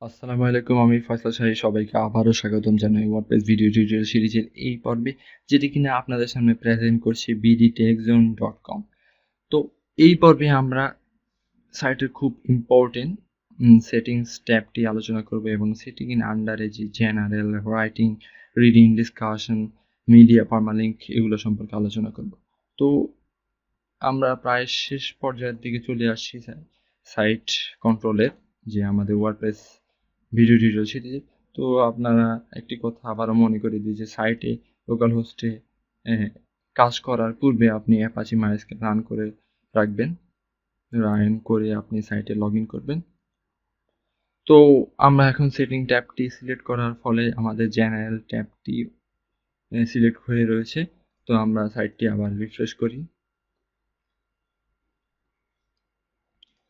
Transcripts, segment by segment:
আসসালামু আলাইকুম, আমি ফয়সাল শাহী সবাইকে আবারও স্বাগতম জানাই ওয়ার্ডপ্রেস ভিডিও টিউটোরিয়াল সিরিজের এই পর্বে, যেটি কিনা আপনাদের সামনে প্রেজেন্ট করছি bdtechzone.com। তো এই পর্বে আমরা সাইটের খুব ইম্পর্টেন্ট সেটিংস ট্যাবটি আলোচনা করব এবং সেটিং ইন আন্ডারে যে general, writing, reading, discussion, media, permalink এগুলো সম্পর্কে আলোচনা করব। তো আমরা প্রায় শেষ পর্যায়ের দিকে চলে আসছি সাইট কন্ট্রোলের, যে আমাদের ওয়ার্ডপ্রেস ভিডিও টিউটোরিয়াল সিরিজে। তো আপনারা একটি কথা আবারও মনে করে দিই যে সাইটে লোকাল হোস্টে কাজ করার পূর্বে আপনি অ্যাপাচি মাইস্কেল রান করে রাখবেন। রান করে আপনি সাইটে লগ ইন করবেন। তো আমরা এখন সেটিং ট্যাবটি সিলেক্ট করার ফলে আমাদের জেনারেল ট্যাবটি সিলেক্ট হয়ে রয়েছে। তো আমরা সাইটটি আবার রিফ্রেশ করি।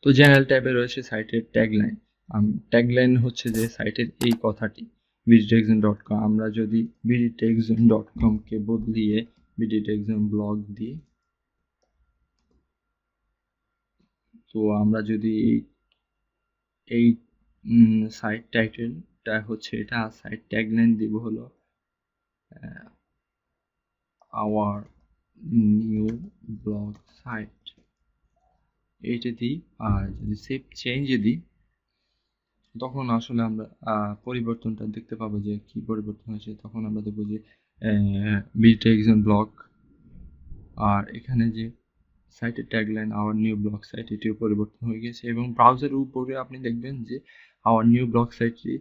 তো জেনারেল ট্যাবে রয়েছে সাইটের ট্যাগলাইন। ট্যাগলাইন হচ্ছে যে সাইটের এই কথাটি bdtechzone.com। আমরা যদি bdtechzone.com কে বদলিয়ে bdtechzone ব্লগ দিই, তো আমরা যদি এই সাইট টাইটেলটা হচ্ছে এটা, সাইট ট্যাগলাইন দিব হলো আওয়ার নিউ ব্লগ সাইট, এইটা দিই। আর যদি সেভ চেঞ্জে দিই, তখন আসলে আমরা পরিবর্তনটা দেখতে পাবো যে কি পরিবর্তন হয়েছে। তখন আমরা দেখবো যে bdtechzone ব্লগ, আর এখানে যে সাইটের tagline our new blog site, এটিও পরিবর্তন হয়ে গেছে। এবং ব্রাউজারের উপরে আপনি দেখবেন যে আওয়ার নিউ ব্লগ সাইটটি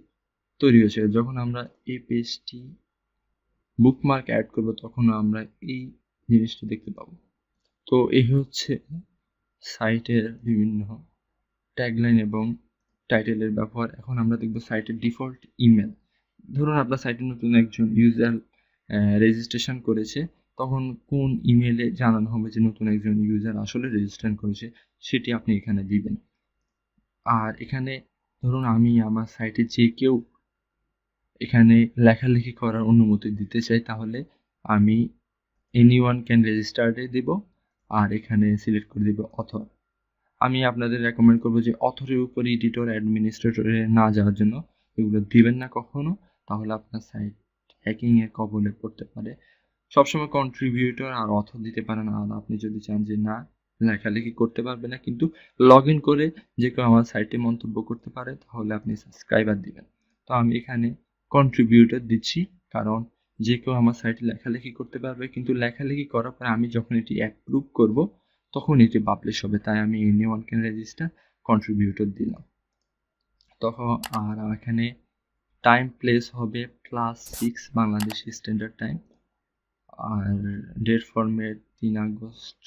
তৈরি হয়েছে। যখন আমরা এই পেজটি বুকমার্ক অ্যাড করব, তখন আমরা এই জিনিসটা দেখতে পাবো। তো এই হচ্ছে সাইটের বিভিন্ন ট্যাগলাইন এবং টাইটেলের ব্যবহার। এখন আমরা দেখব সাইটের ডিফল্ট ইমেল। ধরুন আপনার সাইটে নতুন একজন ইউজার রেজিস্ট্রেশন করেছে, তখন কোন ইমেলে জানানো হবে যে নতুন একজন ইউজার আসলে রেজিস্ট্রেশন করেছে, সেটি আপনি এখানে দিবেন। আর এখানে ধরুন আমি আমার সাইটে যে কেউ এখানে লেখালেখি করার অনুমতি দিতে চাই, তাহলে আমি এনিওয়ান ক্যান রেজিস্টারে দেব, আর এখানে সিলেক্ট করে দেব অথর। আমি আপনাদের রেকমেন্ড করবো যে অথরের উপরে এডিটর, অ্যাডমিনিস্ট্রেটরে না যাওয়ার জন্য। এগুলো দিবেন না কখনো, তাহলে আপনার সাইট হ্যাকিংয়ের কবলে পড়তে পারে। সবসময় কন্ট্রিবিউটর আর অথর দিতে পারেন। আর আপনি যদি চান যে না, লেখালেখি করতে পারবে না কিন্তু লগ ইন করে যে কেউ আমার সাইটে মন্তব্য করতে পারে, তাহলে আপনি সাবস্ক্রাইবার দিবেন। তো আমি এখানে কন্ট্রিবিউটর দিচ্ছি, কারণ যে কেউ আমার সাইটে লেখালেখি করতে পারবে, কিন্তু লেখালেখি করার পরে আমি যখন এটি অ্যাপ্রুভ করব, তখন এটি পাবলিশ হবে। তাই আমি এনিওয়ান ক্যান রেজিস্টার কন্ট্রিবিউটর দিলাম। তখন আর এখানে টাইম প্লেস হবে +6 বাংলাদেশ স্ট্যান্ডার্ড টাইম, আর ডেট ফরম্যাট 3 আগস্ট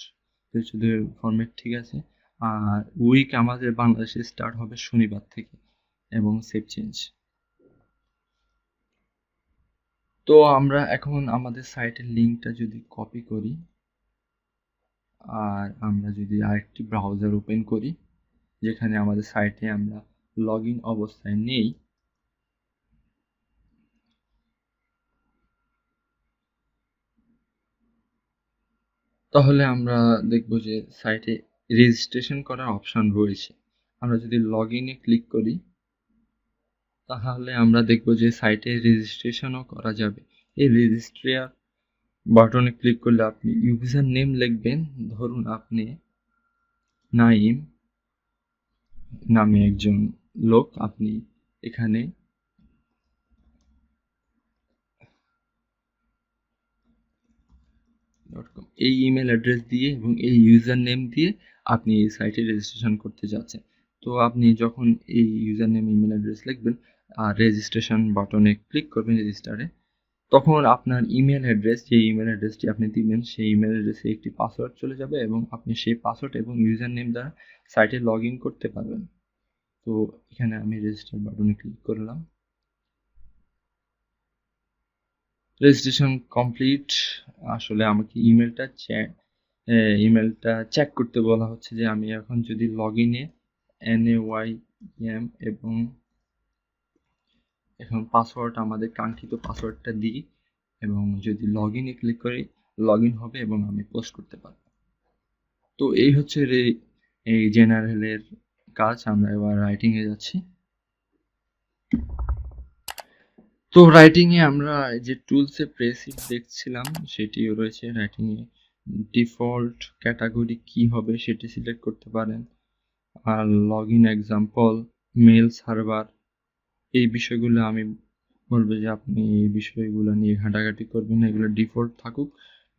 2022 ফরম্যাট, ঠিক আছে। আর উইক আমাদের বাংলাদেশে স্টার্ট হবে শনিবার থেকে, এবং সেভ চেঞ্জ। তো আমরা এখন আমাদের সাইটের লিঙ্কটা যদি কপি করি, আর আমরা যদি আরেকটি ব্রাউজার ওপেন করি যেখানে আমাদের সাইটে আমরা লগ ইন অবস্থায় নেই, তাহলে আমরা দেখব যে সাইটে রেজিস্ট্রেশন করার অপশন রয়েছে। আমরা যদি লগ ইনে ক্লিক করি, তাহলে আমরা দেখব যে সাইটে রেজিস্ট্রেশনও করা যাবে। এই রেজিস্ট্রার বাটনে ক্লিক করলে আপনি ইউজার নেম লিখবেন। ধরুন আপনি নাইম নামে একজন লোক, আপনি এখানে এই ইমেল অ্যাড্রেস দিয়ে এবং এই ইউজার নেম দিয়ে আপনি এই সাইটে রেজিস্ট্রেশন করতে যাচ্ছেন। তো আপনি যখন এই ইউজার নেম, ইমেল অ্যাড্রেস লিখবেন আর রেজিস্ট্রেশন বাটনে ক্লিক করবেন রেজিস্টারে, তখন আপনার ইমেল অ্যাড্রেস, যে ইমেল অ্যাড্রেসটি আপনি দিবেন, সেই ইমেল অ্যাড্রেসে একটি পাসওয়ার্ড চলে যাবে এবং আপনি সেই পাসওয়ার্ড এবং ইউজার নেম দ্বারা সাইটে লগ ইন করতে পারবেন। তো এখানে আমি রেজিস্টার বাটনে ক্লিক করলাম। Registration complete. আসলে আমাকে ইমেলটা চেক করতে বলা হচ্ছে যে আমি এখন যদি লগ ইনে NAYM এবং এখন পাসওয়ার্ড, আমাদের কাঙ্ক্ষিত পাসওয়ার্ডটা দিই এবং যদি লগ ইনে ক্লিক করি, লগ ইন হবে এবং আমি পোস্ট করতে পারবো। তো এই হচ্ছে এই জেনারেলের কাজ। আমরা এবার রাইটিংয়ে যাচ্ছি। তো রাইটিং এ আমরা যে টুলসে প্রেসিভ দেখছিলাম সেটিও রয়েছে। রাইটিং এ ডিফল্ট ক্যাটাগরি কি হবে সেটি সিলেক্ট করতে পারেন। আর লগইন এক্সাম্পল, মেল সার্ভার, এই বিষয়গুলো আমি বলবো যে আপনি এই বিষয়গুলো নিয়ে ঘাটাঘাটি করবেন না, এগুলো ডিফল্ট থাকুক,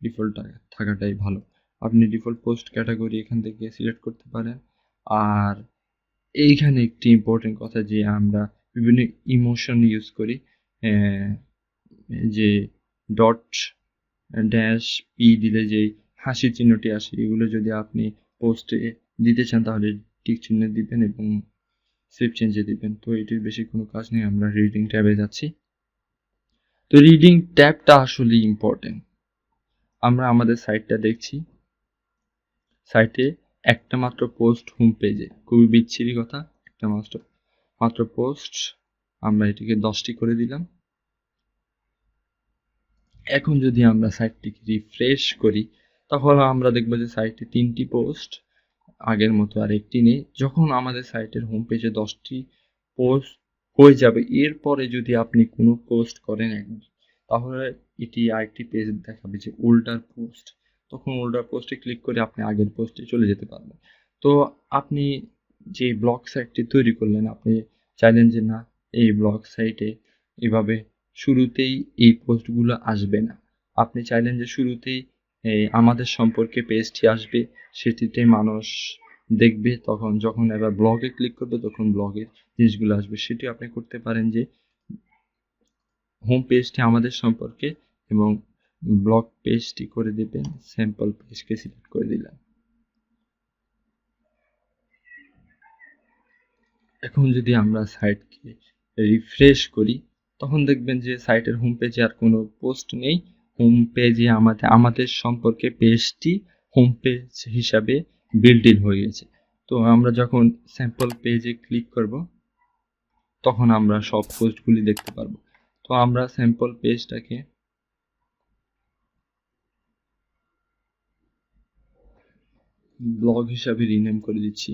ডিফল্ট থাকাটাই ভালো। আপনি ডিফল্ট পোস্ট ক্যাটাগরি এখান থেকে সিলেক্ট করতে পারেন। আর এইখানে একটি ইম্পর্টেন্ট কথা যে আমরা বিভিন্ন ইমোশন ইউজ করি, যে ডট ড্যাশ পি দিলে যে হাসি চিহ্নটি আসে, এগুলো যদি আপনি পোস্টে দিতে চান তাহলে টিক চিহ্ন দিবেন এবং সেভ চেঞ্জে দিবেন। তো এটির বেশি কোনো কাজ নেই। আমরা রিডিং ট্যাবে যাচ্ছি। তো রিডিং ট্যাবটা আসলে ইম্পর্টেন্ট। আমরা আমাদের সাইটটা দেখছি, সাইটে একটা মাত্র পোস্ট হোম পেজে, খুবই বিচ্ছিরি কথা, একটা মাত্র পোস্ট, আমরা এটিকে 10টি করে দিলাম। এখন যদি আমরা সাইটটিকে রিফ্রেশ করি তখন আমরা দেখব যে সাইটে 3টি পোস্ট, আগের মতো আর একটি নেই। যখন আমাদের সাইটের হোম পেজে 10টি পোস্ট হয়ে যাবে, এরপরে যদি আপনি কোনো পোস্ট করেন তাহলে এটি আরেকটি পেজ দেখাবে যে ওল্ডার পোস্ট। তখন ওল্ডার পোস্টে ক্লিক করে আপনি আগের পোস্টে চলে যেতে পারবেন। তো আপনি যে ব্লগ সাইটটি তৈরি করলেন, আপনি চাইলেন যে না, এই ব্লগ সাইটে এভাবে শুরুতেই এই পোস্টগুলো আসবে না। আপনি চাইলেন যে শুরুতেই আমাদের সম্পর্কে পেজটি আসবে, সেটিতে মানুষ দেখবে, তখন যখন এবার ব্লগে ক্লিক করবে তখন ব্লগের জিনিসগুলো আসবে। সেটি আপনি করতে পারেন যে হোম পেজটি আমাদের সম্পর্কে এবং ব্লগ পেজটি করে দেবেন স্যাম্পল পেজকে সিলেক্ট করে দিলাম। এখন যদি আমরা সাইটকে রিফ্রেশ করি তখন দেখবেন যে সাইটের হোম পেজে আর কোনো পোস্ট নেই। হোম পেজে আমাদের সম্পর্কে পেজটি হোম পেজ হিসাবে বিল্ট ইন হয়ে গেছে। তো আমরা যখন স্যাম্পল পেজে ক্লিক করব তখন আমরা সব পোস্টগুলি দেখতে পারবো। তো আমরা স্যাম্পল পেজটাকে ব্লগ হিসাবে রিনেম করে দিচ্ছি।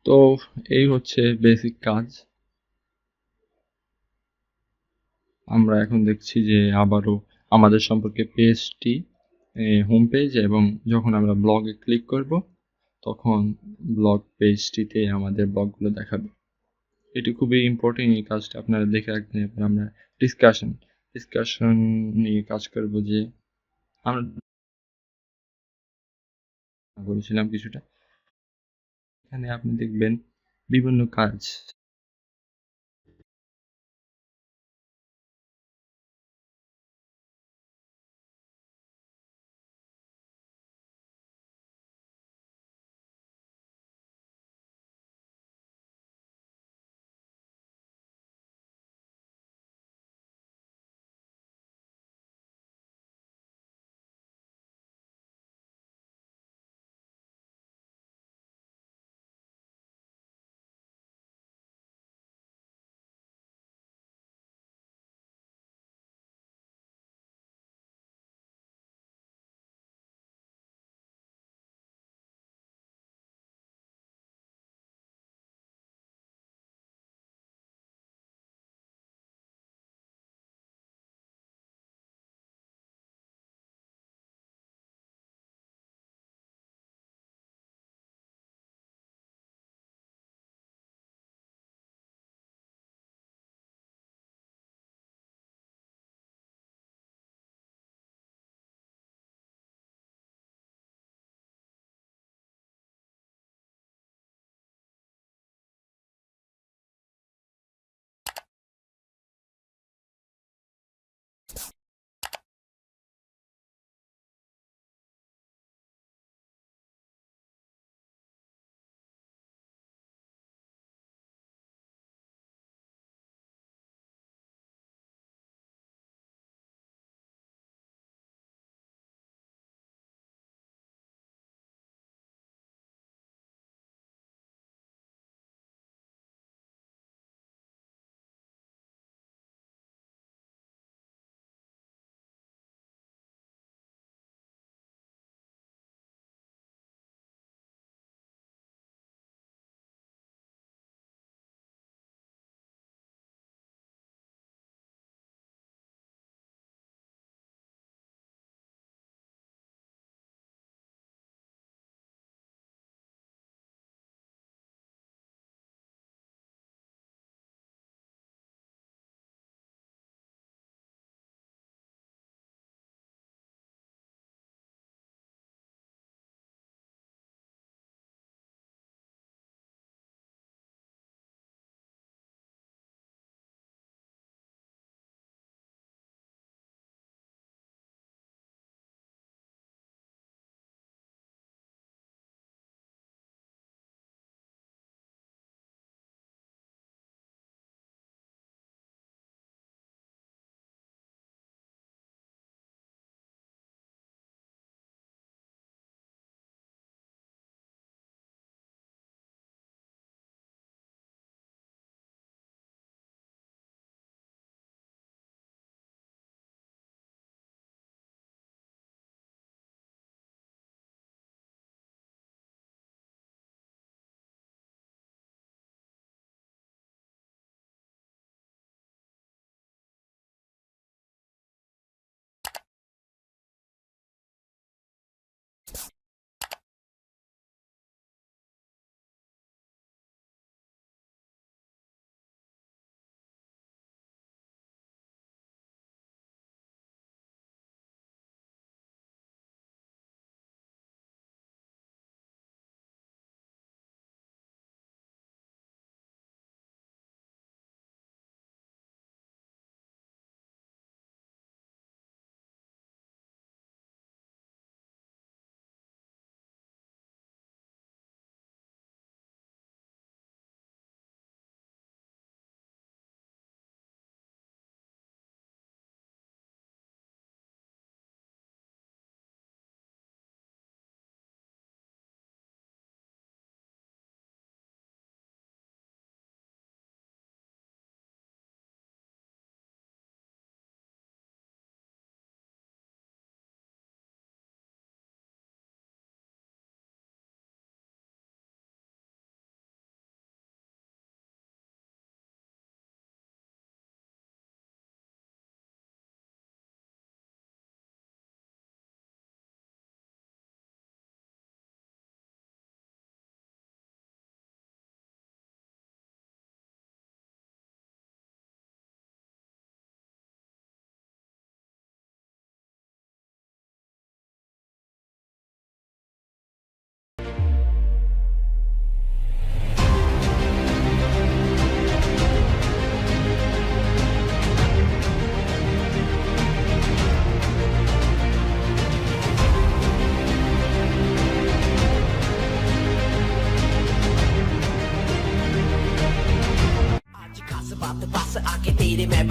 তো এই হচ্ছে বেসিক কাজ। আমরা এখন দেখছি যে আবারও আমাদের সম্পর্কে পেজটি হোম পেজ, এবং যখন আমরা ব্লগে ক্লিক করব তখন ব্লগ পেজটিতে আমাদের ব্লগগুলো দেখাবে। এটি খুবই ইম্পর্টেন্ট, এই কাজটা আপনারা দেখে রাখবেন। এরপর আমরা ডিসকাশন নিয়ে কাজ করব যে আমরা বলেছিলাম কিছুটা। এখানে আপনি দেখবেন বিভিন্ন কাজ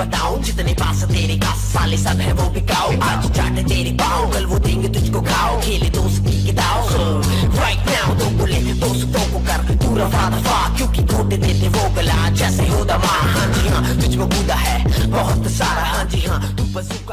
बताऊं जितने पास तेरे का साले सब है वो बिकाओ आज चाटे तेरे पाँव कल वो देंगे तुझको खाओ खेले दोस्ती के दाव राइट नाउ दो बोले दोस्तों को कर पूरा दफा क्योंकि घोटे देते वो गला जैसे हो दमा हाँ जी हाँ तुझ में बूदा है बहुत सारा हाँ जी हाँ तू बजूका